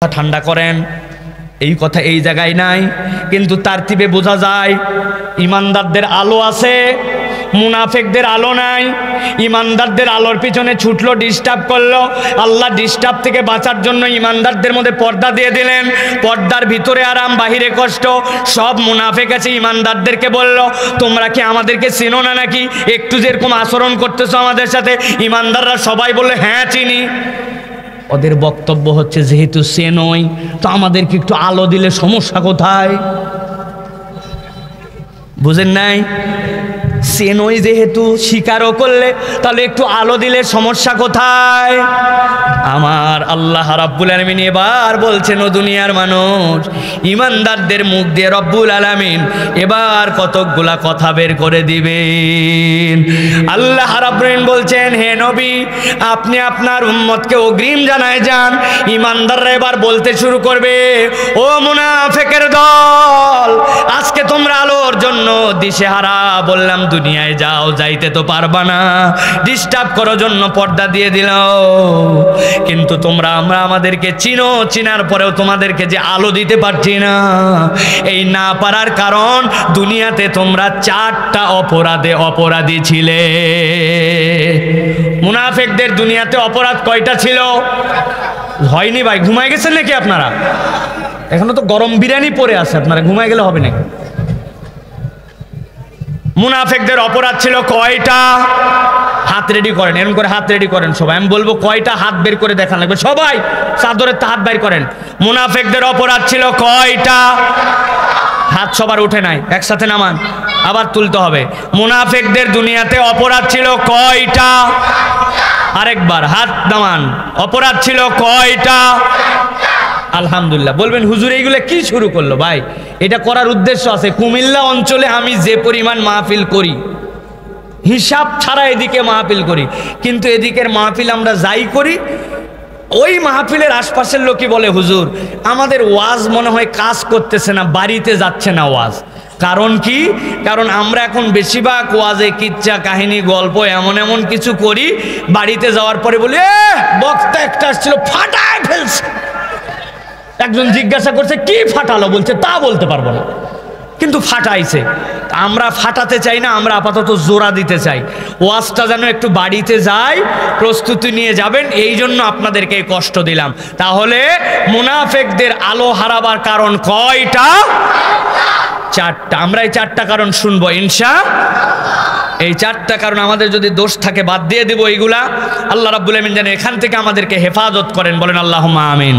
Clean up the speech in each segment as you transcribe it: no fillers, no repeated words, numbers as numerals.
ঠান্ডা করেন, এই কথা এই জায়গায় নাই, কিন্তু তারতিবে বোঝা যায় ইমানদারদের আলো আছে, মুনাফিকদের আলো নাই। ইমানদারদের আলোর পিছনে ছুটলো, ডিস্টার্ব করলো। আল্লাহ ডিস্টার্ব থেকে বাঁচার জন্য ইমানদারদের মধ্যে পর্দা দিয়ে দিলেন। পর্দার ভিতরে আরাম, বাহিরে কষ্ট। সব মুনাফিক আছে ইমানদারদেরকে বলল, তোমরা কি আমাদেরকে চেনো না নাকি? একটু যেরকম আচরণ করতেছো আমাদের সাথে। ইমানদাররা সবাই বললে হ্যাঁ চিনি। ওদের বক্তব্য হচ্ছে যেহেতু চেনই তো আমাদেরকে একটু আলো দিলে সমস্যা কোথায়? বুঝেন নাই? চেনই যেহেতু, স্বীকারও করলে, তাহলে একটু আলো দিলে সমস্যা কোথায়? আমার আল্লাহ রাব্বুল আলামিন এবার বলছেন, ও দুনিয়ার মানুষ, ইমানদারদের মুখ দিয়ে রব্বুল আলামিন এবার কতকগুলা কথা বের করে দিবেন। আল্লাহ রাব্বুল আলামিন বলছেন, হে নবী, আপনি আপনার উম্মতকে অগ্রিম জানায় যান। ইমানদাররা এবার বলতে শুরু করবে, ও মুনাফিকের দল, আজকে তোমরা আলোর জন্য দিশেহারা। বললাম দুনিয়ায় যাও, যাইতে তো পারবা না, ডিস্টার্ব করার জন্য পর্দা দিয়ে দিল। কিন্তু তোমরা আমাদেরকে চিনো, চিনার পরেও তোমাদেরকে যে আলো দিতে পারছি না, এই না পারার কারণ দুনিয়াতে তোমরা 4টা অপরাধে অপরাধী ছিলে। মুনাফিকদের দুনিয়াতে অপরাধ কয়টা ছিল? হয়নি ভাই? ঘুমায় গেছেন নাকি আপনারা? এখনো তো গরম বিরিয়ানি পড়ে আছে, আপনারা ঘুমায় গেলে হবে নাকি? মুনাফিকদের অপরাধ ছিল কয়টা? হাত রেডি করেন, এরকম করে হাত রেডি করেন সবাই। আমি বলবো কয়টা, হাত বের করে দেখান লাগবে সবাই। চাদরের হাত বের করেন। মুনাফিকদের অপরাধ ছিল কয়টা? হাত সবার উঠে নাই, একসাথে নামান, আবার তুলতে হবে। মুনাফিকদের দুনিয়াতে অপরাধ ছিল কয়টা? আরেকবার হাত নামান। অপরাধ ছিল কয়টা? আলহামদুলিল্লাহ। বলবেন হুজুর এইগুলো কি শুরু করলো? ভাই, এটা করার উদ্দেশ্য আছে। কুমিল্লা অঞ্চলে আমি যে পরিমাণ মাহফিল করি, হিসাব ছাড়া এদিকে মাহফিল করি, কিন্তু এদিকের মাহফিল আমরা যাই করি, ওই মাহফিলের আশপাশের লোকই বলে, হুজুর আমাদের ওয়াজ মনে হয় কাজ করতেছে না, বাড়িতে যাচ্ছে না ওয়াজ। কারণ কি? কারণ আমরা এখন বেশিরভাগ ওয়াজে কিচ্ছা কাহিনী, গল্প, এমন এমন কিছু করি, বাড়িতে যাওয়ার পরে বলি বক্তা একটা আসছিল ফাটায় ফেলছে। একজন জিজ্ঞাসা করছে কি ফাটালো, বলছে তা বলতে পারবো না, কিন্তু ফাটাইছে। আমরা ফাটাতে চাই না, আমরা আপাতত জোড়া দিতে চাই। ওয়াজটা যেন একটু বাড়িতে যায়, প্রস্তুতি নিয়ে যাবেন, এই জন্য আপনাদেরকে কষ্ট দিলাম। তাহলে মুনাফিকদের আলো হারাবার কারণ কয়টা? 4টা। আমরা এই 4টা কারণ শুনবো ইনশাআল্লাহ। এই 4টা কারণ আমাদের যদি দোষ থাকে বাদ দিয়ে দেব এইগুলা। আল্লাহ রাব্বুল আলামিন যেন এখান থেকে আমাদেরকে হেফাজত করেন, বলেন আল্লাহুম্মা আমিন।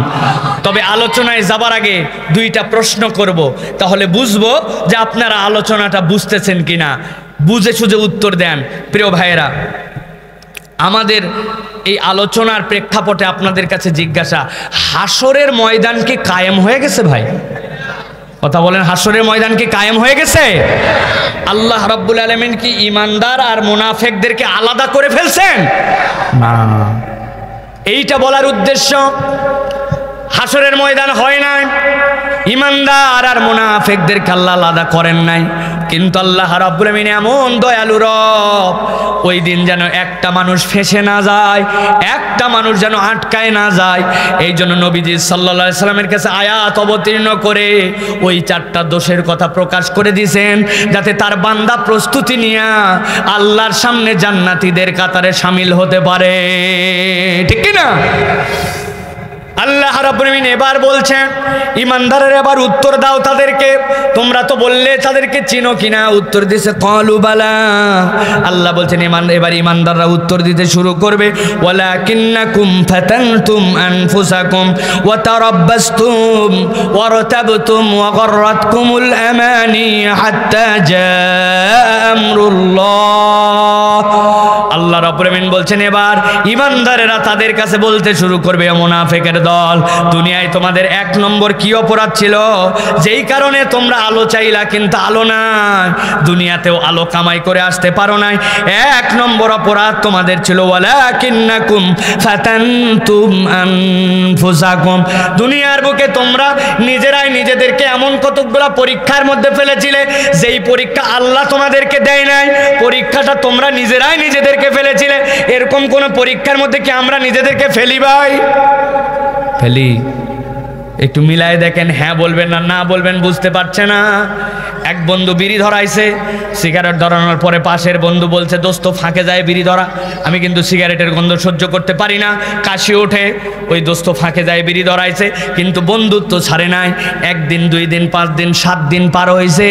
তবে আলোচনায় যাবার আগে 2টা প্রশ্ন করব, তাহলে বুঝবো যে আপনারা আলোচনাটা বুঝতেছেন কিনা। বুঝে সুঝে উত্তর দেন। প্রিয় ভাইয়েরা, আমাদের এই আলোচনার প্রেক্ষাপটে আপনাদের কাছে জিজ্ঞাসা, হাসরের ময়দান কি কায়েম হয়ে গেছে ভাই? কথা বলেন, হাসরের ময়দান কি কায়েম হয়ে গেছে? আল্লাহ রাব্বুল আলামিন কি ইমানদার আর মুনাফিকদেরকে আলাদা করে ফেলছেন? না। এইটা বলার উদ্দেশ্য, হাসরের ময়দান হয় নাই, ইমানদার আর মুনাফিকদেরকে আল্লাহ আলাদা করেন নাই, কিন্তু আল্লাহ রাব্বুল আলামিন এমন দয়ালু রব, ওই দিন যেন একটা মানুষ ফেঁসে না যায়, একটা মানুষ যেন আটকায় না যায়। এই জন্য নবীজি সাল্লাল্লাহু আলাইহি সাল্লামের কাছে আয়াত অবতীর্ণ করে ওই 4টা দোষের কথা প্রকাশ করে দিয়েছেন, যাতে তার বান্দা প্রস্তুতি নিয়ে আল্লাহর সামনে জান্নাতীদের কাতারে শামিল হতে পারে। ঠিক কি না? আল্লাহ রাব্বুল আলামিন এবার বলছেন, ইমানদারের এবার উত্তর দাও তাদেরকে, তোমরা তো বললে তাদেরকে চিনো কিনা। উত্তর দিছে ক্বালু বালা। আল্লাহ বলছেন এবার ইমানদাররা উত্তর দিতে শুরু করবে, ওয়ালাকিন্নাকুম ফাতানতুম আনফুসাকুম ওয়া তারাব্বাসতুম ওয়া রাতাবতুম ওয়া গাররাতকুমুল আমানি হাত্তা জাআ আমরুল্লাহ। আল্লাহ রাব্বুল আলামিন বলছেন এবার ইমানদারেরা তাদের কাছে বলতে শুরু করবে, মুনাফিকের দল, দুনিয়ায় তোমাদের 1 নম্বর কি অপরাধ ছিল, যেই কারণে তোমরা আলো চাইলা কিন্তু আলো নাই, দুনিয়াতেও আলো কামাই করে আসতে পারো নাই। 1 নম্বর অপরাধ তোমাদের ছিল ওয়ালাকিন্নাকুম ফাতানতুম আনফুসাকুম। দুনিয়ার বুকে তোমরা নিজেরাই নিজেদেরকে এমন কতগুলা পরীক্ষার মধ্যে ফেলেছিলে, যেই পরীক্ষা আল্লাহ তোমাদেরকে দেয় নাই, পরীক্ষাটা তোমরা নিজেরাই নিজেদেরকে ফেলেছিলে। এরকম কোন পরীক্ষার মধ্যে কি আমরা নিজেদেরকে ফেলি ভাই? ফেলি? একটু মিলাই দেখেন, হ্যাঁ বলবেন না না বলবেন বুঝতে পারছে না। এক বন্ধু বিড়ি ধরাইছে, সিগারেট ধরানোর পরে পাশের বন্ধু বলছে দোস্ত ফাঁকে যায় বিড়ি ধরা, আমি কিন্তু সিগারেটের গন্ধ সহ্য করতে পারি না, কাশি ওঠে। ওই দোস্ত ফাঁকে যায় বিড়ি ধরাইছে, কিন্তু বন্ধুত্ব ছাড়ে নাই। 1 দিন 2 দিন 5 দিন 7 দিন পার হয়েছে।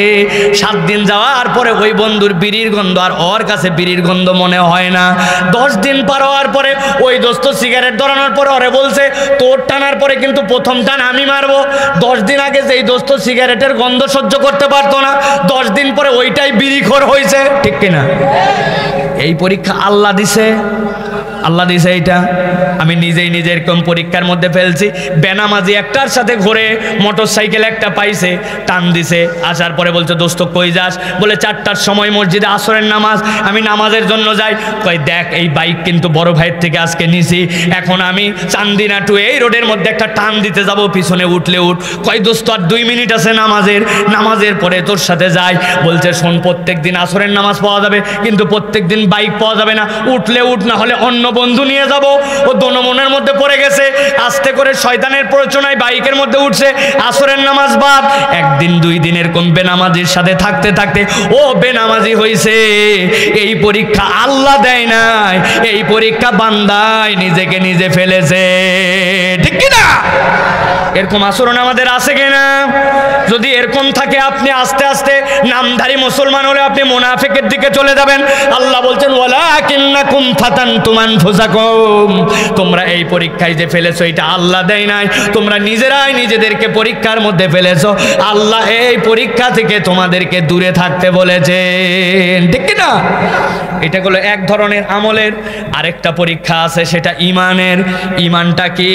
7 দিন যাওয়ার পরে ওই বন্ধুর বিড়ির গন্ধ আর ওর কাছে বিড়ির গন্ধ মনে হয় না। 10 দিন পার হওয়ার পরে ওই দোস্ত সিগারেট ধরানোর পরে ওরে বলছে তোর টানার পরে কিন্তু প্রথম টান আমি মারবো। 10 দিন আগে যেই দোস্ত সিগারেটের গন্ধ সহ্য করতে পারতো না, 10 দিন পরে ওইটাই বিড়িখোর হয়েছে, ঠিক কিনা? এই পরীক্ষা আল্লাহ দিছে, আল্লাহ দিছে এইটা। আমি নিজেই নিজের কোন পরীক্ষার মধ্যে ফেলছি। বেনামাজি একটার সাথে ঘুরে মোটর সাইকেল একটা পাইছে, টান দিছে। আসার পরে বলছে দোস্ত কই যাস? বলে 4টার সময় মসজিদে আসরের নামাজ, আমি নামাজের জন্য যাই। কই দেখ এই বাইক কিন্তু বড় ভাইয়ের থেকে আজকে নিছি, এখন আমি চান্দিনা টু এই রোডের মধ্যে একটা টান দিতে যাব, পিছনে উঠলে উঠ। কই দোস্ত আর 2 মিনিট আছে নামাজের পরে তোর সাথে যাই। বলছে শোন, প্রত্যেক দিন আসরের নামাজ পাওয়া যাবে, কিন্তু প্রত্যেক দিন বাইক পাওয়া যাবে না, উঠলে উঠ, না হলে অন্য বন্ধু নিয়ে যাব। ও দোনো মনের মধ্যে পড়ে গেছে, আস্তে করে শয়তানের প্ররোচনায় বাইকের মধ্যে উঠছে, আসরের নামাজ বাদ। 1 দিন 2 দিন এরকম বেনামাজির সাথে থাকতে থাকতে ও বেনামাজি হয়েছে। এই পরীক্ষা আল্লাহ দেয় নাই, এই পরীক্ষা বান্দায় নিজেকে নিজে ফেলেছে, ঠিক কিনা? এরকম আচরণ আমাদের আছে কিনা? যদি এরকম থাকে আপনি আস্তে আস্তে নামধারী মুসলমান হলে আপনি মুনাফিকের দিকে চলে যাবেন। আল্লাহ বলছেন ওয়ালাকিন্নাকুম ফাতানতুম আনফুসাকুম, তোমরা এই পরীক্ষায় যে ফেলেছো এটা আল্লাহ দেয় নাই, তোমরা নিজেরাই নিজেদেরকে পরীক্ষার মধ্যে ফেলেছো। আল্লাহ এই পরীক্ষা থেকে তোমাদেরকে দূরে থাকতে বলেছেন, ঠিক কিনা? এটা হলো এক ধরনের আমলের। আরেকটা পরীক্ষা আছে, সেটা ইমানের। ইমানটা কি?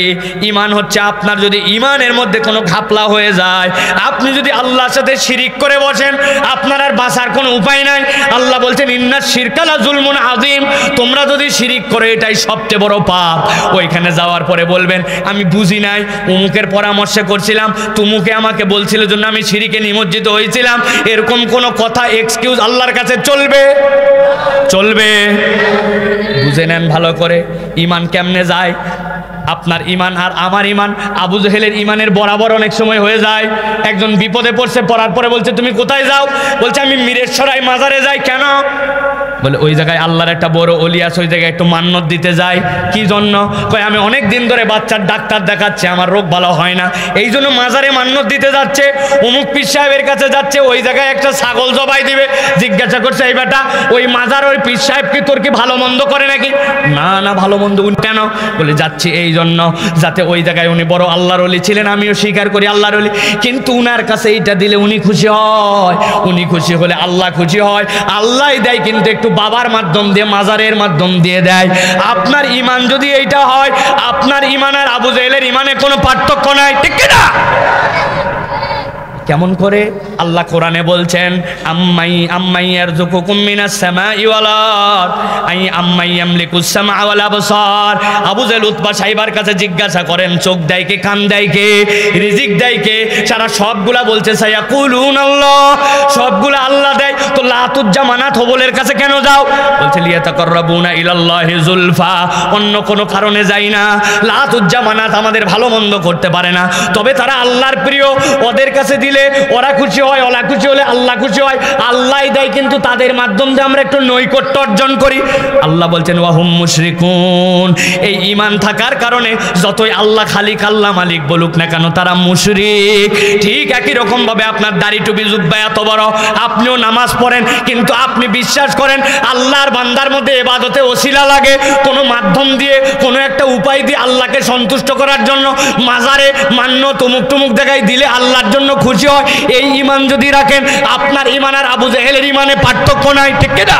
ইমান হচ্ছে আপনার যদি ইমানের মধ্যে কোনো ঘাপলা হয়ে যায়, আপনি যদি আল্লাহর সাথে শিরিক করে বসেন, আপনার আর বাঁচার কোনো উপায় নাই। আল্লাহ বলছেন ইন্নাশ শিরকা লা যুলমুন আযীম, তোমরা যদি শিরিক করে এটাই সবচেয়ে বড় পাপ। ওইখানে যাওয়ার পরে বলবেন আমি বুঝি নাই, উমুকের পরামর্শে করছিলাম, তুমুকে আমাকে বলছিল জন্য আমি শিরিকে নিমজ্জিত হয়েছিলাম। এরকম কোনো কথা এক্সকিউজ আল্লাহর কাছে চলবে? চলবে? বুঝে নেন ভালো করে ইমান কেমনে যায়। আপনার ইমান আর আমার ইমান আবু জেহেলের ইমানের বরাবর অনেক সময় হয়ে যায়। একজন বিপদে পড়ছে, পড়ার পরে বলছে তুমি কোথায় যাও? বলছে আমি মিরেশ্বরাই মাজারে যাই। কেন? বলে ওই জায়গায় আল্লাহর একটা বড় ওলি আছে, ওই জায়গায় একটু মান্নত দিতে যাই। কি জন্য? কয় আমি অনেক দিন ধরে বাচ্চার ডাক্তার দেখাচ্ছে, আমার রোগ ভালো হয় না, এই জন্য মাজারে মান্নত দিতে যাচ্ছে। অমুক পীর সাহেবের কাছে যাচ্ছে, ওই জায়গায় একটা ছাগল জবাই দিবে। জিজ্ঞাসা করছে এই বেটা ওই মাজার ওই পীর সাহেব কি তোর কি ভালো মন্দ করে নাকি? না না, ভালো মন্দ। কেন? বলে যাচ্ছি এই জন্য যাতে ওই জায়গায় উনি বড় আল্লাহর ওলি ছিলেন, আমিও স্বীকার করি আল্লাহর ওলি, কিন্তু উনার কাছে এইটা দিলে উনি খুশি হয়, উনি খুশি হলে আল্লাহ খুশি হয়। আল্লাহ দেয় কিন্তু একটু বাবার মাধ্যম দিয়ে, মাজারের মাধ্যম দিয়ে দেয়। আপনার ইমান যদি এইটা হয়, আপনার ইমান আর আবু জেহেলের ইমানে কোনো পার্থক্য নাই, ঠিক কিনা? কেমন করে? আল্লাহ কোরআনে বলছেন আম্মাই ইয়ারযুকুকুম মিনাস সামাই ওয়াল আরদ আম্মাই ইয়ামলিকুস সামা ওয়াল আবসার। আবু জেহেল উতবা সাহেবের কাছে জিজ্ঞাসা করেন চোখ দেয় কে, কান দেয় কে, রিজিক দেয় কে? সারা সবগুলা বলছে সায়াকুলুন আল্লাহ, সবগুলা আল্লাহ দেয়। তো লাতুজ্জা মানাত হবলের কাছে কেন যাও? বলছে লিয়াতাকাররাবুনা ইলাল্লাহি যুলফা, অন্য কোনো কারণে যাই না। লাতুজ্জা মানাত আমাদের ভালো মন্দ করতে পারে না, তবে তারা আল্লাহর প্রিয়, ওদের কাছে দিলে ওরা খুশি হয়, ওরা খুশি হলে আল্লাহ খুশি হয়। আল্লাহ দেয় কিন্তু তাদের মাধ্যম দিয়ে আমরা একটু নৈকট্য অর্জন করি। আল্লাহ বলছেন ওয়াহুম মুশরিকুন, এই ঈমান থাকার কারণে যতই আল্লাহ খালিক আল্লাহ মালিক বলুক না কেন তারা মুশরিক। ঠিক একই রকম ভাবে আপনার দাড়ি টুপি জুব্বা এত বড়, আপনিও নামাজ পড়েন, কিন্তু আপনি বিশ্বাস করেন আল্লাহর বান্দার মধ্যে ইবাদতে ওসিলা লাগে, কোনো মাধ্যম দিয়ে কোনো একটা উপায় দিয়ে আল্লাহকে সন্তুষ্ট করার জন্য মাজারে মান্য তুমুক টুমুক দেখায় দিলে আল্লাহর জন্য খুশি হয়। এই ঈমান যদি রাখেন, আপনার ঈমান আর আবু জেহেলের ঈমানে পার্থক্য নাই, ঠিক কিনা?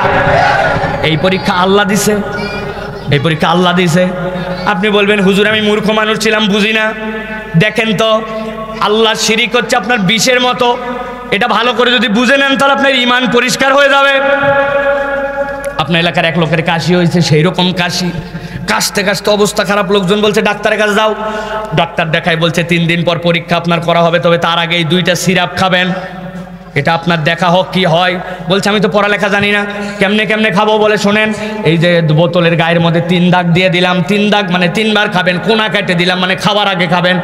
এই পরীক্ষা আল্লাহ দিছে, এই পরীক্ষা আল্লাহ দিছে। আপনি বলবেন হুজুর আমি মূর্খ মানুষ ছিলাম, বুঝি না। দেখেন তো আল্লাহ শিরিক হচ্ছে আপনার বিষের মতো, এটা ভালো করে যদি বুঝে নেন তাহলে আপনার ঈমান পরিষ্কার হয়ে যাবে। আপনার এলাকার এক লোকের কাশি হয়েছে, সেই রকম কাশি, কাশতে কাশতে অবস্থা খারাপ, লোকজন বলছে ডাক্তারের কাছে যাও। ডাক্তার দেখায়, বলছে 3 দিন পর পরীক্ষা আপনার করা হবে, তবে তার আগে এই 2টা সিরাপ খাবেন, এটা আপনার দেখা হোক কি হয়। বলছে আমি তো পড়ালেখা জানি না, কেমনে কেমনে খাবো? বলে শোনেন, এই যে বোতলের গায়ের মধ্যে 3 দাগ দিয়ে দিলাম, 3 দাগ মানে 3 বার খাবেন, কোনা কেটে দিলাম মানে খাবার আগে খাবেন।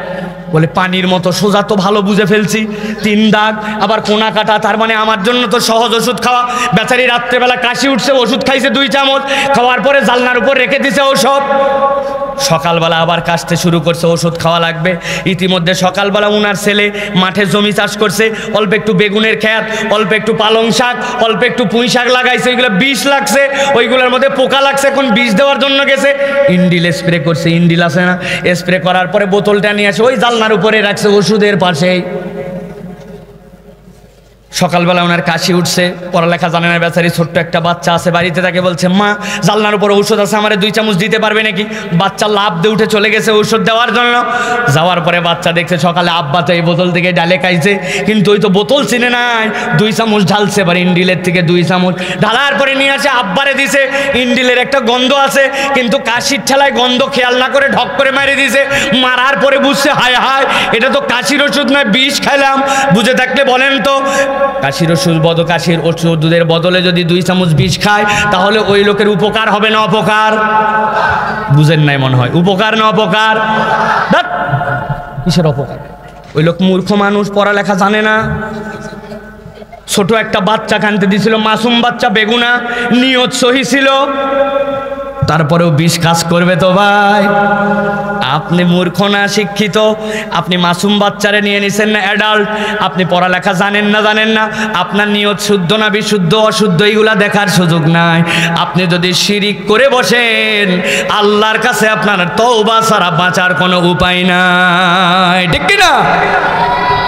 বলে পানির মতো সোজা, তো ভালো বুঝে ফেলছি, 3 দাগ আবার কোনা কাটা, তার মানে আমার জন্য তো সহজ ওষুধ খাওয়া। বেচারি রাত্রেবেলা কাশি উঠছে, ওষুধ খাইছে 2 চামচ, খাওয়ার পরে জানলার উপর রেখে দিছে ওষুধ। সকালবেলা আবার কাশতে শুরু করছে, ওষুধ খাওয়া লাগবে। ইতিমধ্যে সকালবেলা উনার ছেলে মাঠে জমি চাষ করছে, অল্প একটু বেগুনের ক্ষেত, অল্প একটু পালং শাক, অল্প একটু পুঁই শাক লাগাইছে, ওইগুলো বিষ লাগছে, ওইগুলোর মধ্যে পোকা লাগছে, এখন বিষ দেওয়ার জন্য গেছে, ইন্ডিল স্প্রে করছে, ইন্ডিল আছে না, স্প্রে করার পরে বোতলটা নিয়ে আসে ওই জানলার উপরে রাখছে ওষুধের পাশেই। সকালবেলা ওনার কাশি উঠছে, পড়ালেখা জানে না বেচারি, ছোট্ট একটা বাচ্চা আছে বাড়িতে, তাকে বলছে মা জানলার উপর ঔষধ আছে, আমার 2 চামচ দিতে পারবে নাকি? বাচ্চা লাফ দিয়ে উঠে চলে গেছে ঔষধ দেওয়ার জন্য। যাওয়ার পরে বাচ্চা দেখছে সকালে আব্বা তো এই বোতল থেকে ডালে খাইছে, কিন্তু ওই তো বোতল চিনে নাই, 2 চামচ ঢালছে, এবার ইন্ডিলের থেকে 2 চামচ ঢালার পরে নিয়ে আসে আব্বারে দিছে। ইন্ডিলের একটা গন্ধ আছে, কিন্তু কাশির ঠেলায় গন্ধ খেয়াল না করে ঢক করে মেরে দিছে। মারার পরে বুঝছে হায় হায়, এটা তো কাশির ওষুধ নয়, বিষ খাইলাম। বুঝে থাকলে বলেন তো, কাশির ওষুধ কাশির ওষুধের বদলে যদি 2 চামচ বিষ খায়, তাহলে ওই লোকের উপকার হবে না অপকার? বুঝেন নাই মনে হয়, উপকার না অপকার? কিসের অপকার? ওই লোক মূর্খ মানুষ, পড়ালেখা জানে না। ছোট একটা বাচ্চা কানতে দিছিল, মাসুম বাচ্চা, বেগুনা, নিয়ত সহি ছিল, তারপরেও বিষ কাজ করবে তো ভাই? আপনি মূর্খ না শিক্ষিত? আপনি মাসুম বাচ্চারে নিয়ে নিছেন না অ্যাডাল্ট? আপনি পড়ালেখা জানেন না, আপনার নিয়ত শুদ্ধ না বিশুদ্ধ অশুদ্ধ এইগুলা দেখার সুযোগ নাই। আপনি যদি শিরিক করে বসেন, আল্লাহর কাছে আপনার তওবা ছাড়া বাঁচার কোনো উপায় নাই, ঠিক কি না?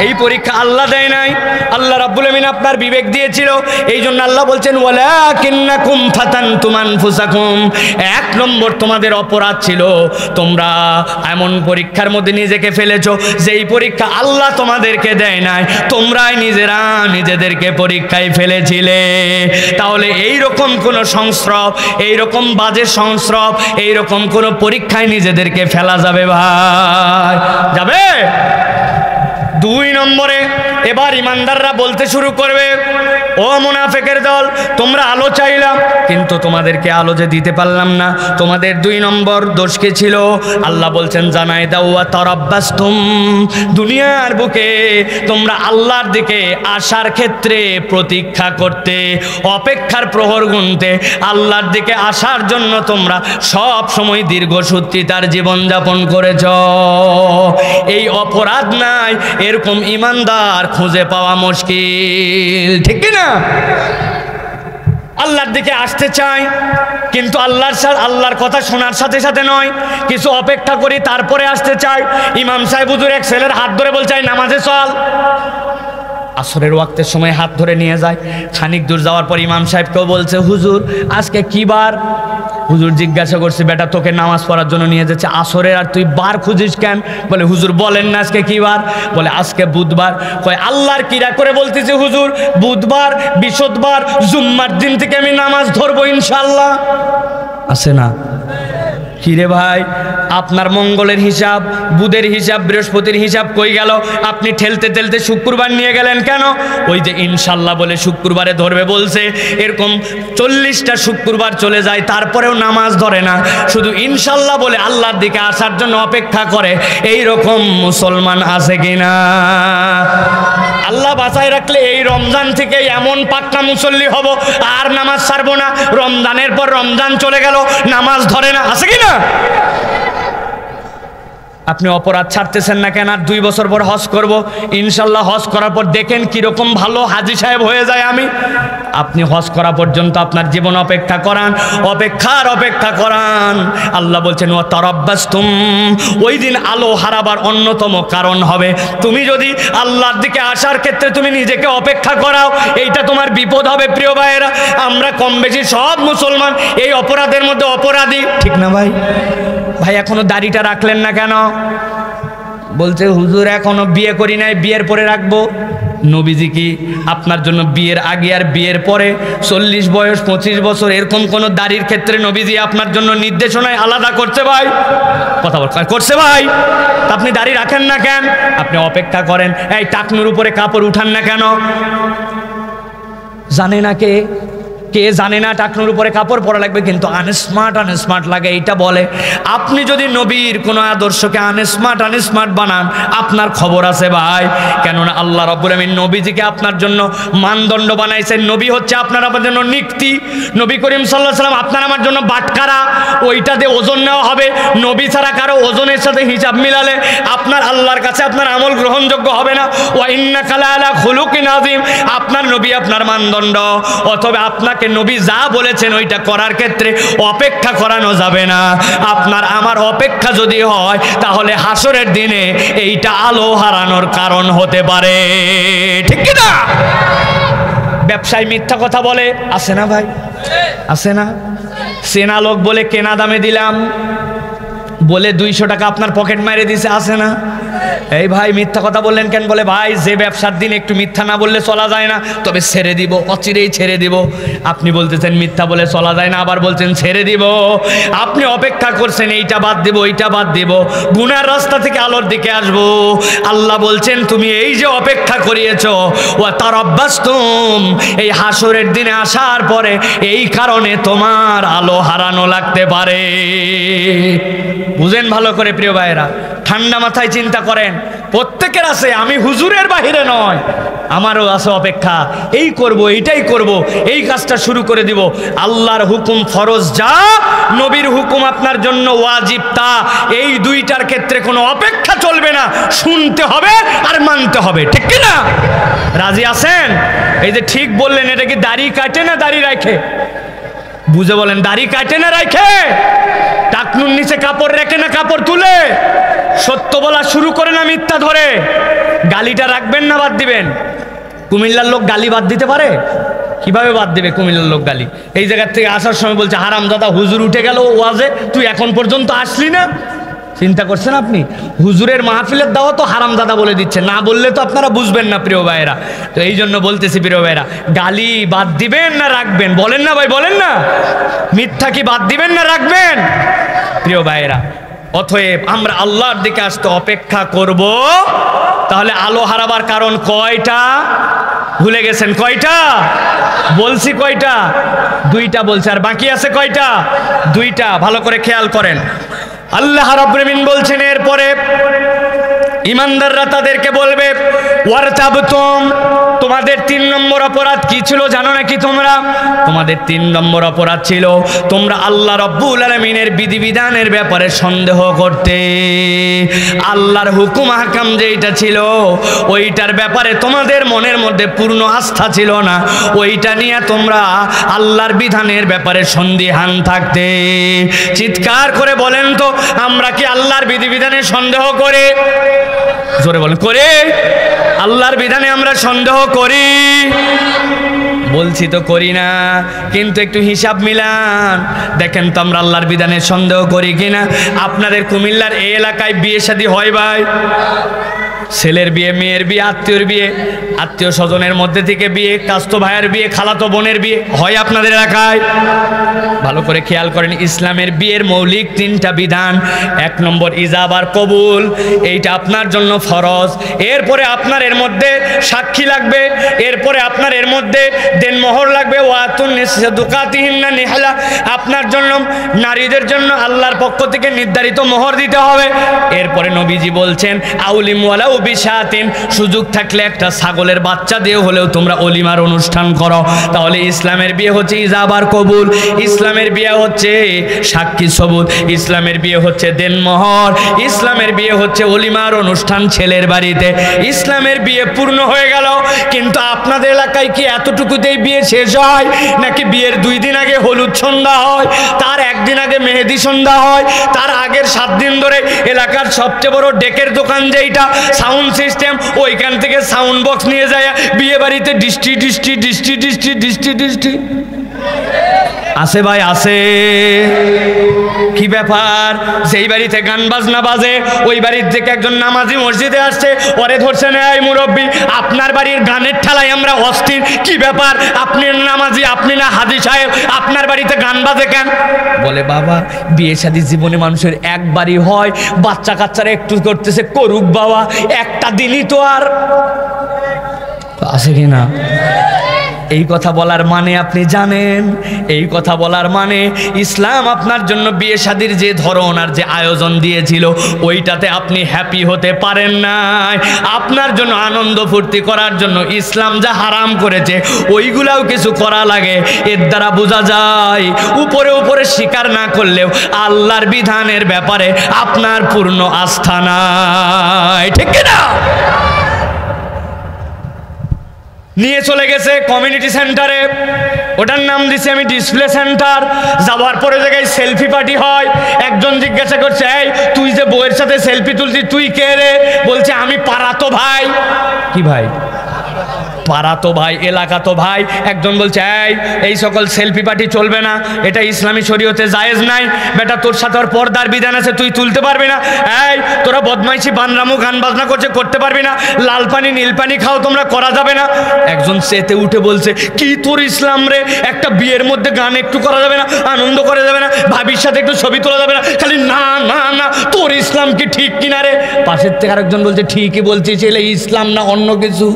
এই পরীক্ষা আল্লাহ দেয় নাই, আল্লাহ রাব্বুল আমিন আপনার বিবেক দিয়েছিল। এই জন্য আল্লাহ বলছেন ওয়ালাকিন্নাকুম ফাতানতুম আনফুসাকুম, 1 নম্বর তোমাদের অপরাধ ছিল, তোমরা এমন পরীক্ষার মধ্যে নিজেকে ফেলেছো যেই পরীক্ষা আল্লাহ তোমাদেরকে দেয় নাই, তোমরাই নিজেরা নিজেদেরকে পরীক্ষায় ফেলেছিলে। তাহলে এই রকম কোন সংস্রব, এই রকম বাজে সংস্রব, এই রকম কোন পরীক্ষায় নিজেদেরকে ফেলা যাবে ভাই? যাবে? 2 নম্বরে এবার ইমানদাররা বলতে শুরু করবে, ও মুনাফিকের দল, তোমরা আলো চাইলাম, কিন্তু তোমাদেরকে আলো যে দিতে পারলাম না, তোমাদের 2 নম্বর দোষ কি ছিল? আল্লাহ বলছেন জানাই দাও ওয়া তারাব্বাসতুম, দুনিয়ার বুকে তোমরা আল্লাহর দিকে আসার ক্ষেত্রে প্রতীক্ষা করতে, অপেক্ষার প্রহর গুনতে, আল্লাহর দিকে আসার জন্য তোমরা সব সময় দীর্ঘসূত্রিতার জীবনযাপন করেছ। এই অপরাধ নাই, এরকম ইমানদার খুঁজে পাওয়া মুশকিল, ঠিক কি না? আল্লাহর দিকে আসতে চাই, কিন্তু আল্লাহর কথা শোনার সাথে সাথে নয়, কিছু অপেক্ষা করি তারপরে আসতে চাই। ইমাম সাহেব হুজুর এক ছেলের হাত ধরে বলছে নামাজে চল। আসরের ওয়াক্তের সময় হাত ধরে নিয়ে যায়, খানিক দূর যাওয়ার পর ইমাম সাহেবকেও বলছে হুজুর আজকে কি বার? হুজুর জিজ্ঞাসা করছে বেটা তোকে নামাজ পড়ার জন্য নিয়ে যাচ্ছে আসরের, আর তুই বার খুঁজিস কেন? বলে হুজুর বলেন না আজকে কি বার? বলে আজকে বুধবার। কয় আল্লাহর কিরা করে বলতেছে হুজুর বুধবার, বৃহস্পতিবার, জুম্মার দিন থেকে আমি নামাজ ধরবো ইনশাআল্লাহ। আছে না? কিরে ভাই, আপনার মঙ্গলের হিসাব, বুধের হিসাব, বৃহস্পতির হিসাব কই গেল? আপনি ঠেলতে ঠেলতে শুক্রবার নিয়ে গেলেন কেন? ওই যে ইনশাল্লাহ বলে শুক্রবারে ধরবে বলছে, এরকম 40টা শুক্রবার চলে যায়, তারপরেও নামাজ ধরে না, শুধু ইনশাল্লাহ বলে আল্লাহর দিকে আসার জন্য অপেক্ষা করে। এই রকম মুসলমান আছে কিনা? আল্লাহ বাঁচায় রাখলে এই রমজান থেকে এমন পাক্কা মুসল্লি হব, আর নামাজ ছাড়বো না। রমজানের পর রমজান চলে গেল, নামাজ ধরে না, আছে কিনা? আপনি অপরাধ ছাড়তেছেন না কেন? আর 2 বছর পর হজ করব, ইনশাল্লাহ হজ করার পর দেখেন কিরকম ভালো হাজী সাহেব হয়ে যায় আমি। আপনি হজ করা পর্যন্ত আপনার জীবন অপেক্ষা করান, অপেক্ষা করান। আল্লাহ বলছেন ওয়া তারাব্বাসতুম, ওই দিন আলো হারাবার অন্যতম কারণ হবে তুমি যদি আল্লাহর দিকে আসার ক্ষেত্রে তুমি নিজেকে অপেক্ষা করাও, এইটা তোমার বিপদ হবে। প্রিয় ভাইয়েরা, আমরা কম বেশি সব মুসলমান এই অপরাধের মধ্যে অপরাধী, ঠিক না ভাই? ভাই এখনো দাড়িটা রাখলেন না কেন? বলছে হুজুর এখনো বিয়ে করি নাই, বিয়ের পরে রাখবো। নবীজি কি আপনার জন্য বিয়ের আগে আর বিয়ের পরে 40 বয়স 25 বছর এরকম কোন দাড়ির ক্ষেত্রে নবীজি আপনার জন্য নির্দেশনায় আলাদা করছে ভাই? কথা বল করছে ভাই? আপনি দাড়ি রাখেন না কেন? আপনি অপেক্ষা করেন। এই টাকনুর উপরে কাপড় উঠান না কেন? জানে না কে? কে জানে না টাকনুর উপরে কাপড় পরা লাগবে, কিন্তু আনস্মার্ট লাগে এইটা বলে। আপনি যদি নবীর কোনো আদর্শকে আনস্মার্ট বানান, আপনার খবর আছে ভাই। কেননা আল্লাহ রাব্বুল আমিন নবীজিকে আপনার জন্য মানদণ্ড বানাইছেন। নবী হচ্ছে আপনার আমার জন্য নিক্তি। নবী করিম সাল্লাল্লাহু আলাইহি ওয়াসাল্লাম আপনার আমার জন্য বাটকারা, ওইটা দিয়ে ওজন নেওয়া হবে। নবী ছাড়া কারো ওজনের সাথে হিসাব মিলালে আপনার আল্লাহর কাছে আপনার আমল গ্রহণযোগ্য হবে না। ওয়া ইন্নাকা লাআলা খুলুকিন আযীম, আপনার নবী আপনার মানদণ্ড। অথবা আপনাকে নবী যা বলেছেন ওইটা করার ক্ষেত্রে অপেক্ষা করানো যাবে না। আপনার আমার অপেক্ষা যদি হয় তাহলে হাসরের দিনে এইটা আলো হারানোর কারণ হতে পারে, ঠিক কি না? ব্যবসায় মিথ্যা কথা বলে, আছে না ভাই? আছে না? চেনা লোক বলে কেনা দামে দিলাম বলে 200 টাকা আপনার পকেট মারে দিছে, আছে না? এই ভাই মিথ্যা কথা বললেন কেন? বলে ভাই যে ব্যবসার দিন একটু মিথ্যা না বললে চলা যায় না, তবে ছেড়ে দিব, অচিরেই ছেড়ে দিব। আপনি বলতেছেন মিথ্যা বলে চলা যায় না, আবার বলছেন ছেড়ে দিব। আপনি অপেক্ষা করছেন এইটা বাদ দিব, ওইটা বাদ দিব, গুনার রাস্তা থেকে আলোর দিকে আসবো। আল্লাহ বলছেন তুমি এই যে অপেক্ষা করিয়েছো, ওয়া তারাব্বাসতুম, এই হাসরের দিনে আসার পরে এই কারণে তোমার আলো হারানো লাগতে পারে। বুঝেন ভালো করে প্রিয় ভাইরা, ঠান্ডা মাথায় চিন্তা করেন। প্রত্যেকের আছে, আমি হুজুরের বাহিরে নয়, আমারও আছে অপেক্ষা। এই করব, এইটাই করব, এই কাজটা শুরু করে দিব। আল্লাহর হুকুম ফরজ যা, নবীর হুকুম আপনার জন্য ওয়াজিব তা, এই দুইটার ক্ষেত্রে কোনো অপেক্ষা চলবে না, শুনতে হবে আর মানতে হবে, ঠিক কি না? রাজি আছেন? এই যে ঠিক বললেন, এটা কি দাড়ি কাটে না দাড়ি রাখে? বুঝে বলেন, দাড়ি কাটে না রাখে? টাকনুর নিচে কাপড় রেখে না কাপড় তুলে? সত্য বলা শুরু করে না মিথ্যা ধরে? গালিটা রাখবেন না বাদ দিবেন? কুমিল্লার লোক গালি বাদ দিতে পারে? কিভাবে বাদ দেবে কুমিল্লার লোক গালি? এই জায়গার থেকে আসার সময় বলছে হারামজাদা হুজুর উঠে গেল ওয়াজে, তুই এখন পর্যন্ত আসলি না। চিন্তা করছেন আপনি? হুজুরের মাহফিলের দাওয়া তো হারামজাদা বলে দিচ্ছে, না বললে তো আপনারা বুঝবেন না প্রিয় ভাইয়েরা। তো এই জন্য বলতেছি প্রিয় ভাইয়েরা, গালি বাদ দিবেন না রাখবেন? বলেন না ভাই, বলেন না। মিথ্যা কি বাদ দিবেন না রাখবেন? প্রিয় ভাইয়েরা, অতএব আমরা আল্লাহর দিকে আসতে অপেক্ষা করব। তাহলে আলো হারাবার কারণ কয়টা? ভুলে গেছেন কয়টা? বলছি কয়টা? 2টা বলছে, আর বাকি আছে কয়টা? 2টা। ভালো করে খেয়াল করেন। আল্লাহ রাব্বুল আমিন বলছেন এরপরে ইমানদাররা তাদেরকে বলবে, ওয়ারতাবতুম, তোমাদের 3 নম্বর অপরাধ কি ছিল জানো নাকি তোমরা? তোমাদের 3 নম্বর অপরাধ ছিল তোমরা আল্লাহ রাব্বুল আলামিনের বিধিবিধানের ব্যাপারে সন্দেহ করতে। আল্লাহর হুকুম হাকাম যেটা ছিল ওইটার ব্যাপারে তোমাদের মনের মধ্যে পূর্ণ আস্থা ছিল না, ওইটা নিয়ে তোমরা আল্লাহর বিধানের ব্যাপারে সন্দিহান থাকতে। চিৎকার করে বলেন তো, আমরা কি আল্লাহর বিধিবিধানে সন্দেহ করে? জোরে বলেন, করে? আল্লাহর বিধানে আমরা সন্দেহ করি? বলছি তো করি না, কিন্তু একটু হিসাব মিলান, দেখেন তো আমরা আল্লাহর বিধানে সন্দেহ করি কিনা। আপনাদের কুমিল্লার এই এলাকায় বিয়ে শাদী হয় ভাই? ছেলের বিয়ে, মেয়ের বিয়ে, আত্মীয়র বিয়ে, আত্মীয় স্বজনের মধ্যে থেকে বিয়ে, কাস্তো ভাইয়ের বিয়ে, খালাতো বোনের বিয়ে হয় আপনাদের এলাকায়? ভালো করে খেয়াল করেন, ইসলামের বিয়ের মৌলিক 3টা বিধান। 1 নম্বর ইজাব আর কবুল, এইটা আপনার জন্য ফরজ। এরপরে আপনার এর মধ্যে সাক্ষী লাগবে, এরপরে আপনার এর মধ্যে দেনমোহর লাগবে। ওয়াতুন নিসাদুকাতিহিন্না নিহলা, আপনার জন্য নারীদের জন্য আল্লাহর পক্ষ থেকে নির্ধারিত মোহর দিতে হবে। এরপরে নবীজি বলছেন আউলিম ওয়ালাউ বিশাতিন, সুযোগ থাকলে একটা ছাগলের বাচ্চা দিয়ে হলেও তোমরা অলিমার অনুষ্ঠান করো। তাহলে ইসলামের বিয়ে হচ্ছে ইজাব আর কবুল, ইসলামের বিয়ে হচ্ছে সাক্ষী সবুত, ইসলামের বিয়ে হচ্ছে দেনমোহর, ইসলামের বিয়ে হচ্ছে অলিমার অনুষ্ঠান ছেলের বাড়িতে। ইসলামের বিয়ে পূর্ণ হয়ে গেল, কিন্তু আপনাদের এলাকায় কি এতটুকুতেই বিয়ে শেষ হয় নাকি? বিয়ের 2 দিন আগে হলুদ সন্ধ্যা হয়, তার 1 দিন আগে মেহেদি সন্ধ্যা হয়, তার আগের 7 দিন ধরে এলাকার সবচেয়ে বড় ডেকের দোকান যেইটা সাউন্ড সিস্টেম, ওইখান থেকে সাউন্ড বক্স নিয়ে যায় বিয়ে বাড়িতে ডিস্টি ডিস্টি ডিস্টি ডিস্টি ডিস্টি ডিস্টি। আছে ভাই, আছে। কি ব্যাপার? যেই বাড়িতে গান বাজনা বাজে ওই বাড়ির থেকে একজন নামাজি মসজিদে আসছে, ওরে ধরছেন এই মুরব্বী, আপনার বাড়ির গানের ঠেলায় আমরা অস্থির। কি ব্যাপার? আপনি নামাজি, আপনি না হাজি সাহেব, আপনার বাড়িতে গান বাজে কেন? বলে বাবা, বিয়ে শাদী জীবনে মানুষের একবারই হয়, বাচ্চা কাচ্চারা একটু করতেছে, করুক বাবা, একটা দিনই তো। আর আছে কি না? এই কথা বলার মানে আপনি জানেন? এই কথা বলার মানে ইসলাম আপনার জন্য বিয়ে শাদীর যে ধরন আর যে আয়োজন দিয়েছিল ওইটাতে আপনি হ্যাপি হতে পারেন নাই। আপনার জন্য আনন্দ ফুর্তি করার জন্য ইসলাম যা হারাম করেছে ওইগুলাও কিছু করা লাগে। এর দ্বারা বোঝা যায় উপরে উপরে স্বীকার না করলেও আল্লাহর বিধানের ব্যাপারে আপনার পূর্ণ আস্থা নাই, ঠিক না? নিয়ে চলে গেছে কমিউনিটি সেন্টারে, ওটার নাম দিছি আমি ডিসপ্লে সেন্টার। যাওয়ার পরে জায়গায় সেলফি পার্টি হয়। একজন জিজ্ঞাসা করছে, এই তুই যে বউয়ের সাথে সেলফি তুলছিস তুই কে রে? বলছে আমি পাড়াতো ভাই। কি ভাই? পাড়াতো ভাই, এলাকাতো ভাই। একজন বলছে, এই সকল সেলফি পার্টি চলবে না, এটা ইসলামী শরীয়তে জায়েজ নাই। বেটা তোর সাথে আর পর্দার বিধান আছে, তুই তুলতে পারবি না। তোরা বদমাইশি বানরামু গান বাজনা করতে পারবি না। লাল পানি নীল পানি খাও তোমরা, করা যাবে না। একজন চেতে উঠে বলছে, কি তোর ইসলাম রে? একটা বিয়ের মধ্যে গান একটু করা যাবে না, আনন্দ করা যাবে না, ভাবির সাথে একটু ছবি তোলা যাবে না, খালি না না না, তোর ইসলাম কি ঠিক কিনা রে? পাশের থেকে আরেকজন বলছে, ঠিকই বলছিস, এলে ইসলাম না অন্য কিছু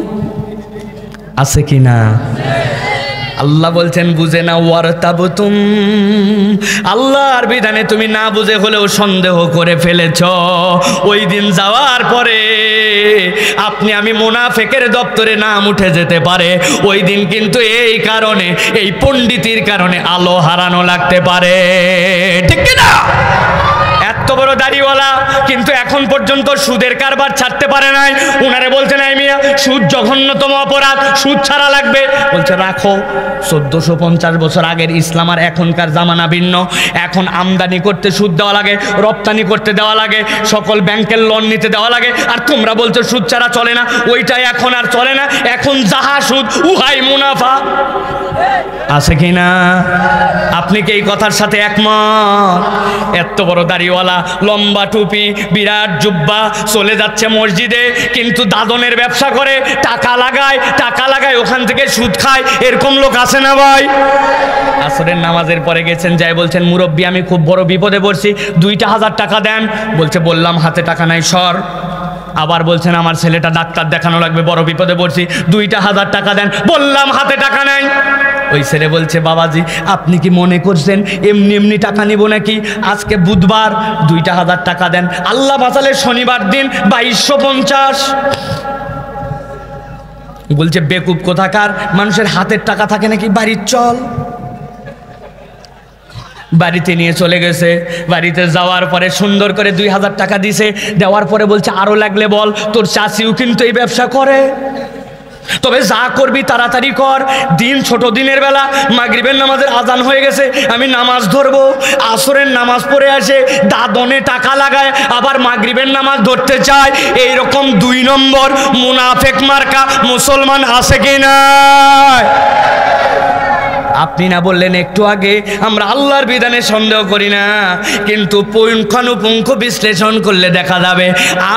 আছে কি না? আল্লাহ বলছেন বুঝে না ওয়ারতাবতুম, আল্লাহর বিধানে তুমি না বুঝে হলেও সন্দেহ করে ফেলেছ। ওই দিন যাওয়ার পরে আপনি আমি মুনাফিকের দপ্তরে নাম উঠে যেতে পারে। ওই দিন কিন্তু এই কারণে, এই পণ্ডিতির কারণে আলো হারানো লাগতে পারে, ঠিক কি না? এত বড় দাড়িওয়ালা কিন্তু এখন পর্যন্ত সুদের কারবার ছাড়তে পারে নাই। উনারে বলছেন, এই মিয়া সুদ জঘন্যতম অপরাধ, সুদ ছাড়া লাগবে। বলছে রাখো। 1450 বছর আগের ইসলাম আর এখনকার জামানা ভিন্ন। এখন আমদানি করতে সুদ দেওয়া লাগে, রপ্তানি করতে দেওয়া লাগে, সকল ব্যাংকের লোন নিতে দেওয়া লাগে। আর তোমরা বলছো সুদ ছাড়া চলে না। ওইটাই এখন আর চলে না, এখন যাহা সুদ উহাই মুনাফা। আছে কি না? আপনি কি এই কথার সাথে একমত? এত বড় দাড়িওয়ালা, লম্বা টুপি, বিরাট জুব্বা, চলে যাচ্ছে মসজিদে, কিন্তু দাদনের ব্যবসা করে, টাকা লাগায় ওখান থেকে সুদ খায়। এরকম লোক আছে না ভাই? আসরের নামাজের পরে গেছেন, যাই বলছেন, মুরব্বী আমি খুব বড় বিপদে পড়ছি, 2,000 টাকা দেন। বলছে বললাম হাতে টাকা নাই, সর। আবার বলছেন আমার ছেলেটা ডাক্তার দেখানো লাগবে, বড় বিপদে পড়ছি, 2,000 টাকা দেন। বললাম হাতে টাকা নাই। ওই ছেলে বলছে, বাবাজি আপনি কি মনে করছেন এমনি এমনি টাকা নিব নাকি? আজকে বুধবার, 2,000 টাকা দেন। আল্লাহ বাঁচালে শনিবার দিন 2,250। বলছে বেকুব কোথাকার, মানুষের হাতের টাকা থাকে নাকি? বাড়ির চল। বাড়িতে নিয়ে চলে গেছে। বাড়িতে যাওয়ার পরে সুন্দর করে 2,000 টাকা দিছে। দেওয়ার পরে বলছে আরো লাগলে বল, তোর চাচিও কিন্তু এই ব্যবসা করে, তবে যা করবি তাড়াতাড়ি কর। দিন ছোট, দিনের বেলা মাগরিবের নামাজের আজান হয়ে গেছে, আমি নামাজ ধরবো। আসরের নামাজ পড়ে আসে, দাদনে টাকা লাগায়, আবার মাগরিবের নামাজ ধরতে চায়। এইরকম 2 নম্বর মুনাফেক মার্কা মুসলমান আছে কি না? আপনি না বললেন একটু আগে আমরা আল্লাহর বিধানে সন্দেহ করি না, কিন্তু পুঙ্খানুপুঙ্খ বিশ্লেষণ করলে দেখা যাবে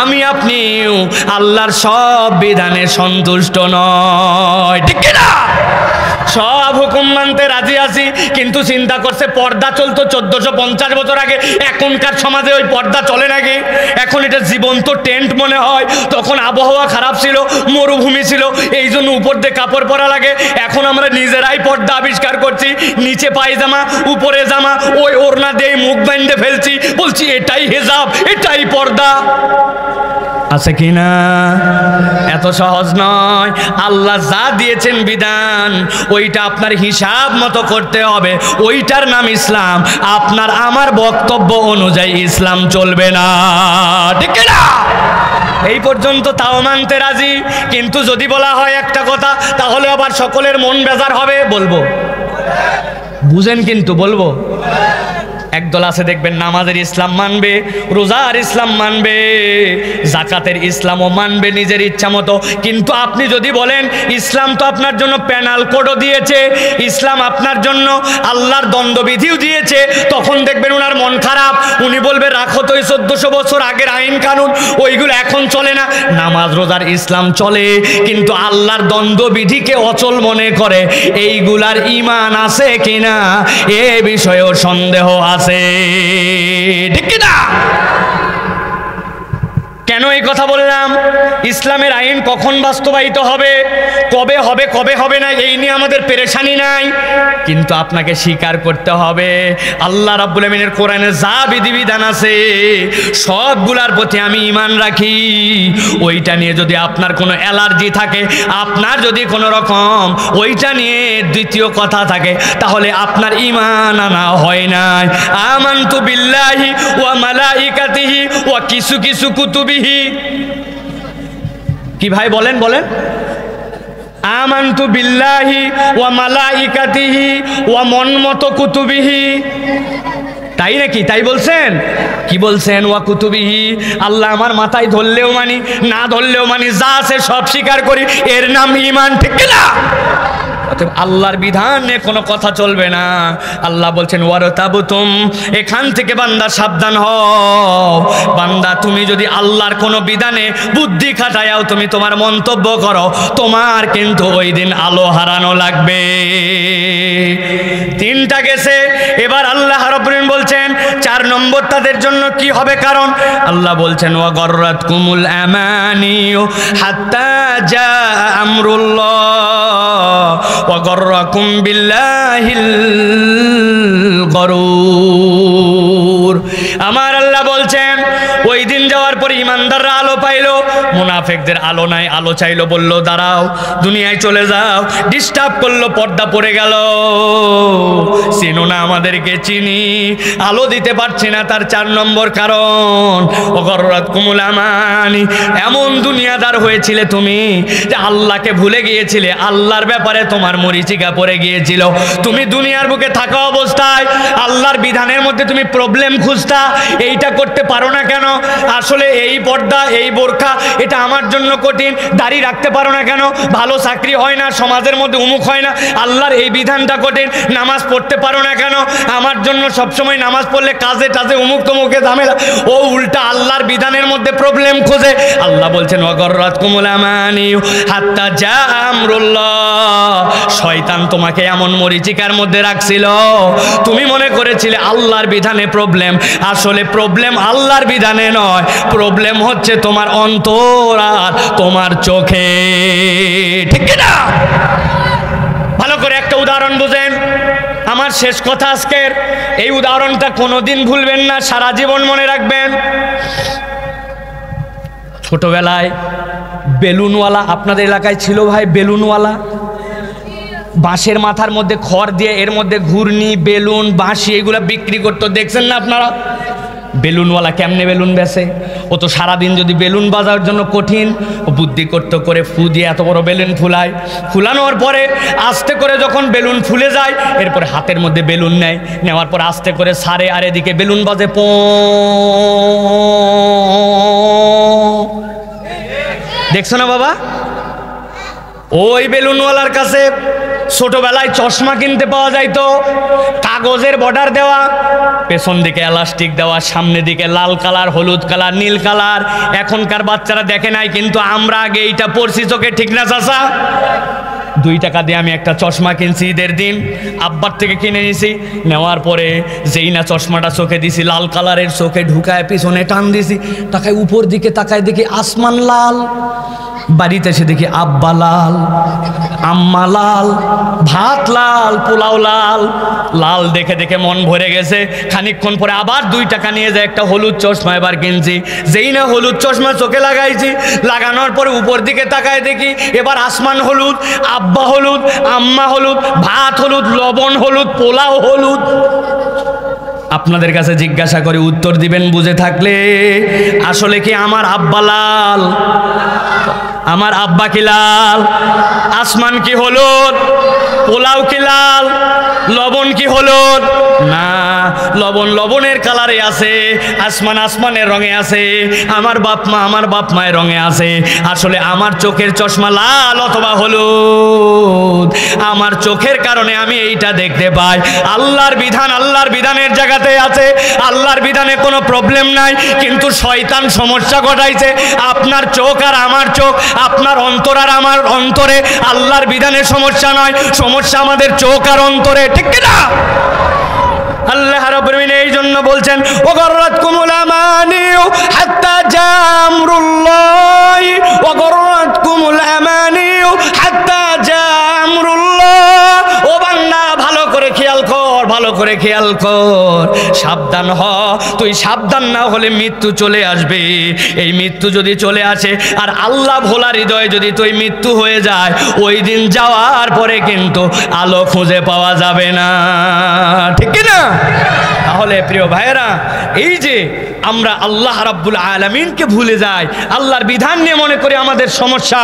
আমি আপনিও আল্লাহর সব বিধানে সন্তুষ্ট নয়, ঠিক না? সব হুকুম মানতে রাজি আছি, কিন্তু চিন্তা করছে পর্দা চলতো 1450 বছর আগে, এখনকার সমাজে ওই পর্দা চলে নাকি? এখন এটা জীবন্ত টেন্ট মনে হয়। তখন আবহাওয়া খারাপ ছিল, মরুভূমি ছিল, এই জন্য উপর দিয়ে কাপড় পরা লাগে। এখন আমরা নিজেরাই পর্দা আবিষ্কার করছি, নিচে পায়জামা উপরে জামা, ওই ওড়না দিয়ে মুখ বাঁধে ফেলছি, বলছি এটাই হিজাব, এটাই পর্দা। আছে কি না? এত সহজ নয়। আল্লাহ যা দিয়েছেন বিধান, ওইটা আপনার হিসাব মতো করতে হবে, ওইটার নাম ইসলাম। আপনার আমার বক্তব্য অনুযায়ী ইসলাম চলবে না, ঠিক না? এই পর্যন্ত তাও মানতে রাজি, কিন্তু যদি বলা হয় একটা কথা, তাহলে আবার সকলের মন বেজার হবে। বলবো, বুঝেন কিন্তু বলবো। একদল আছে দেখবেন নামাজের ইসলাম মানবে, রোজার ইসলাম মানবে, জাকাতের ইসলামও মানবে নিজের ইচ্ছা মতো। কিন্তু আপনি যদি বলেন ইসলাম তো আপনার জন্য প্যানাল কোডও দিয়েছে, ইসলাম আপনার জন্য আল্লাহর দণ্ডবিধিও দিয়েছে, তখন দেখবেন ওনার মন খারাপ। উনি বলবে রাখো তো, 1400 বছর আগের আইন কানুন, ওইগুলো এখন চলে না। নামাজ রোজার ইসলাম চলে, কিন্তু আল্লাহর দণ্ডবিধিকে অচল মনে করে। এইগুলার ঈমান আছে কিনা এ বিষয়েও সন্দেহ আছে, ঠিক না? কেন কেন এই কথা বললাম? ইসলামের আইন কখন বাস্তবায়িত হবে, কবে হবে না, এই নিয়ে আমাদের পেরেশানি নাই, কিন্তু আপনাকে স্বীকার করতে হবে আল্লাহ রাব্বুল আমিনের কোরআনে যা বিধিবিধান আছে সবগুলার প্রতি আমি ঈমান রাখি। ওইটা নিয়ে যদি আপনার কোনো অ্যালার্জি থাকে, আপনার যদি কোনো রকম ওইটা নিয়ে দ্বিতীয় কথা থাকে, তাহলে আপনার ঈমান আনা হয় নাই। আমানতু বিল্লাহি ওয়া মালাইকাতিহি ওয়া কিছু কুতুবিহি। কি ভাই বলেন? আমানতু বিল্লাহি ওয়া মালাইকাতিহি ওয়া মনমত কুতুবিহি, তাই নাকি? তাই বলছেন? কি বলছেন? ওয়া কুতুবিহি, আল্লাহ আমার মাথায় ধরলেও মানি, না ধরলেও মানি, যা আছে সব স্বীকার করি, এর নাম ঈমান, ঠিক না? আল্লাহর বিধানে কোনো কথা চলবে না। আল্লাহ বলছেন ওয়ারতাবতুম, এখান থেকে বান্দা সাবধান হও। বান্দা তুমি যদি আল্লাহর কোনো বিধানে বুদ্ধি খাটায়াও তুমি তোমার মন্তব্য করো, তোমার কিন্তু ওই দিন আলো হারানো লাগবে। তিনটা গেছে, এবার আল্লাহ রাব্বুল আলামিন বলছেন 4 নম্বর তাদের জন্য কি হবে কারণ। আল্লাহ বলছেন ওয়া গররাতকুমুল আমানিয়ু হাত্তা জা আমরুল্লাহ ওয়া গররাকুম বিল্লাহিল গরুর। আমার আল্লাহ বলছেন ওই দিন যাওয়ার পরে ইমানদাররা আলো পাইলো, মুনাফিকদের আলো নাই। আলো চাইলো, বললো দাঁড়াও, দুনিয়ায় চলে যাও, ডিস্টার্ব করলো, পর্দা পড়ে গেল, চিনো না আমাদেরকে, চিনি, আলো দিতে পারছি না। তার 4 নম্বর কারণ ওগররাতকুমুল আমানি, এমন দুনিয়াদার হয়েছিলে তুমি যে আল্লাহকে ভুলে গিয়েছিলে, আল্লাহর ব্যাপারে তোমার মরিচিকা পড়ে গিয়েছিল। তুমি দুনিয়ার বুকে থাকা অবস্থায় আল্লাহর বিধানের মধ্যে তুমি প্রবলেম খুঁজতা, এইটা করতে পারো না কেন, আসলে এই পর্দা, এই বোরখা, এটা আমার জন্য কঠিন, দাড়ি রাখতে পারো না কেন, ভালো চাকরি হয় না, সমাজের মধ্যে উমুক হয় না, আল্লাহর এই বিধানটা কঠিন, নামাজ পড়তে পারো না কেন, আমার জন্য সবসময় নামাজ পড়লে কাজে টাজে উমুক তমুকে ঝামেলা, ও উল্টা আল্লাহর বিধানের মধ্যে প্রবলেম খোঁজে। আল্লাহ বলছেন ওয়াগররাতকুমুল আমানি হাত্তা জা আমরুল্লাহ, শয়তান তোমাকে এমন মরিচিকার মধ্যে রাখছিল, তুমি মনে করেছিলে আল্লাহর বিধানে প্রবলেম, আসলে প্রবলেম আল্লাহর বিধানে নয়, প্রবলেম হচ্ছে তোমার অন্তর আর তোমার চোখে, ঠিক না? ভালো করে একটা উদাহরণ বুঝেন, আমার শেষ কথা আজকের, এই উদাহরণটা কোনোদিন ভুলবেন না, সারা জীবন মনে রাখবেন। ছোটবেলায় বেলুনওয়ালা আপনাদের এলাকায় ছিল ভাই, বেলুনওয়ালা, বাঁশের মাথার মধ্যে খড় দিয়ে এর মধ্যে ঘূর্ণি, বেলুন, বাঁশি এগুলো বিক্রি করতো, দেখছেন না আপনারা? বেলুনওয়ালা কেমনে বেলুন বেচে? ও তো সারাদিন যদি বেলুন বাজার জন্য কঠিন, ও বুদ্ধি করতে করে ফু দিয়ে এত বড় বেলুন ফুলায়, ফুলানোর পরে আস্তে করে যখন বেলুন ফুলে যায়, এরপরে হাতের মধ্যে বেলুন নেয়, নেওয়ার পর আস্তে করে সারে, আর এদিকে বেলুন বাজে পো। দেখছো না বাবা? ওই বেলুনওয়ালার কাছে ছোটবেলায় চশমা কিনতে পাওয়া যাইতো, কাগজের বর্ডার দেওয়া, পেছন দিকে এলাস্টিক দেওয়া, সামনে দিকে লাল কালার, হলুদ কালার, নীল কালার। এখনকার বাচ্চারা দেখে নাই, কিন্তু আমরা আগে এইটা পড়ছি চোখে, ঠিক না চাচা? 2 টাকা দিয়ে আমি একটা চশমা কিনছি ঈদের দিন, আব্বার থেকে কিনে নিয়েছি, নেওয়ার পরে যেই না চশমাটা চোখে দিছি, লাল কালারের, চোখে ঢুকায় পিছনে টান দিছি, তাকায় উপর দিকে, তাকায় দেখি আসমান লাল, বাড়িতে এসে দেখি আব্বা লাল, আম্মা লাল, ভাত লাল, পোলাও লাল, লাল দেখে দেখে মন ভরে গেছে। খানিকক্ষণ পরে আবার 2 টাকা নিয়ে যায় একটা হলুদ চশমা এবার কিনছি, যেই না হলুদ চশমা চোখে লাগাইছি, লাগানোর পরে উপর দিকে তাকায় দেখি এবার আসমান হলুদ, আব্বা হলুদ, আম্মা হলুদ, ভাত হলুদ, লবণ হলুদ, পোলাও হলুদ। আপনাদের কাছে জিজ্ঞাসা করে উত্তর দিবেন বুঝে থাকলে, আসলে কি আমার আব্বা লাল? আমার আব্বা কি লাল? আসমান কি হলুদ? পোলাও কি লাল? লবণ কি হলুদ? না, লবণ লবণের কালারে আছে, আসমান আসমানের রঙে আছে, আমার বাপ মায়ের রঙে আছে। আসলে আমার চোখের চশমা লাল অথবা হলুদ, আমার চোখের কারণে আমি এইটা দেখতে পাই। আল্লাহর বিধান আল্লাহর বিধানের জায়গাতে আছে, আল্লাহর বিধানে কোনো প্রবলেম নাই, কিন্তু শয়তান সমস্যা ঘটাইছে। আপনার চোখ আর আমার চোখ, আপনার অন্তর আর আমার অন্তরে আল্লাহর বিধানের সমস্যা নয়, সমস্যা আমাদের চোখ আর অন্তরে, ঠিক না? আল্লাহ রাব্বুল আলামিন এই জন্য বলছেন ওয়াগাররাতকুমুল আমানিউ হাত্তা জামরুল্লাহ, ওয়াগাররাতকুমুল আমানিউ হাত্তা জামরুল্লাহ। ও বান্দা ভালো করে খেয়াল কর, ভালো করে খেয়াল কর, সাবধান হ। তুই সাবধান না হলে মৃত্যু চলে আসবে। এই মৃত্যু যদি চলে আসে আর আল্লাহ ভোলা হৃদয়ে যদি তুই মৃত্যু হয়ে যায়, ওই দিন যাওয়ার পরে কিন্তু আলো খুঁজে পাওয়া যাবে না, ঠিক কি না? তাহলে প্রিয় ভাইয়েরা, এই যে আমরা আল্লাহ রাব্বুল আলামিনকে ভুলে যাই, আল্লাহর বিধান নিয়ে মনে করি আমাদের সমস্যা,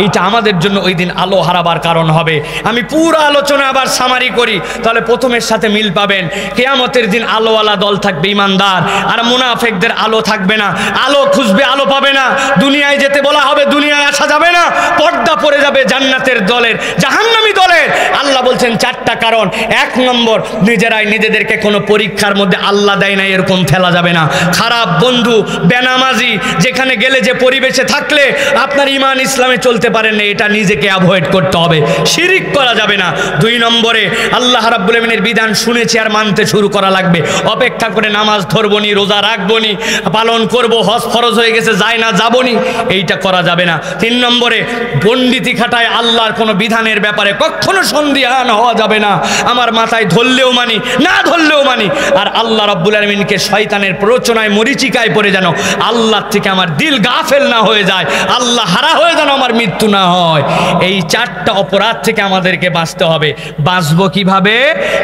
এইটা আমাদের জন্য ওই দিন আলো হারাবার কারণ হবে। আমি পুরো আলোচনা আবার সামারি করি, তাহলে প্রথমের সাথে মিল পাবেন। কিয়ামতের দিন আলোওয়ালা দল থাকবে ইমানদার, আর মুনাফিকদের আলো থাকবে না। আলো খুঁজবে, আলো পাবে না। দুনিয়ায় যেতে বলা হবে, দুনিয়ায় আসা যাবে না। পর্দা পড়ে যাবে জান্নাতের দলের, জাহান্নামী দলের। আল্লাহ বলছেন 4টা কারণ। 1 নম্বর, নিজেরাই নিজেদেরকে কোনো পরীক্ষার মধ্যে আল্লাহ দেয় না এরকম ফেলা যাবে না। খারাপ বন্ধু, বেনামাজি, যেখানে গেলে যে পরিবেশে থাকলে আপনার ইমান ইসলামে চলতে পারেন না, এটা নিজেকে অ্যাভয়েড করতে হবে। শিরিক করা যাবে না। 2 নম্বরে, আল্লাহ রাব্বুল আলামিনের বিধান শুনেছি আর মানতে শুরু করা লাগবে। অপেক্ষা করে নামাজ ধরবনি, রোজা রাখবনি, পালন করব, হজ ফরজ হয়ে গেছে যায় না যাবনি, এইটা করা যাবে না। 3 নম্বরে, পণ্ডিতি খাটায় আল্লাহর কোনো বিধানের ব্যাপারে কখনো সন্দিহান হওয়া যাবে না। আমার মাথায় ধরলেও মানি, না ধরলেও মানি। আর আল্লাহ রাব্বুল আলামিনকে শয়তানের প্ররোচনায় মরিচিকায় পড়ে যেন আল্লাহ থেকে আমার দিল গাফেল না হয়ে যায়, আল্লাহ হারা হয়ে যেন আমার মৃত্যু না হয়। এই 4টা অপরাধ থেকে আমাদেরকে বাঁচতে হবে। বাঁচবো কিভাবে?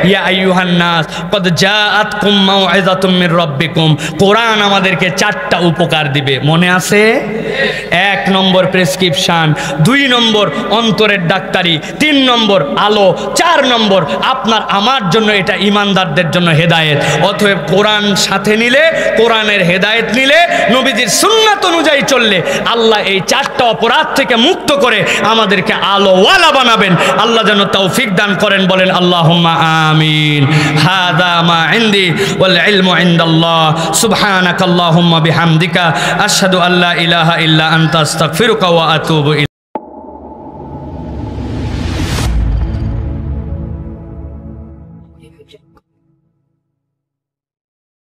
ইয়া আইয়ুহান নাস কদ জাআতকুম মাউইযাতুম মির রাব্বিকুম। কোরআন আমাদেরকে 4টা উপকার দিবে, মনে আছে? 1 নম্বর প্রেসক্রিপশন, 2 নম্বর অন্তরের ডাক্তারি, 3 নম্বর আলো, 4 নম্বর আপনার আমার জন্য এটা ইমানদারদের জন্য হেদায়েত। অতএব কোরআন সাথে নিলে, কোরআনের হেদায়েত নিলে, নবীজির সুন্নাত অনুযায়ী চললে আল্লাহ এই 4টা অপরাধ থেকে মুক্ত করে আমাদেরকে আলোওয়ালা বানাবেন। আল্লাহ যেন তৌফিক দান করেন, বলেন আল্লাহুম্মা আমিন। হাদা মা ইনদি ওয়াল ইলমু ইনদাল্লাহ। সুবহানাকাল্লাহুম্মা বিহামদিকা আশহাদু আল্লা ইলাহা ইল্লা আনতা আস্তাগফিরুকা ওয়া আতুবু ইলাইক।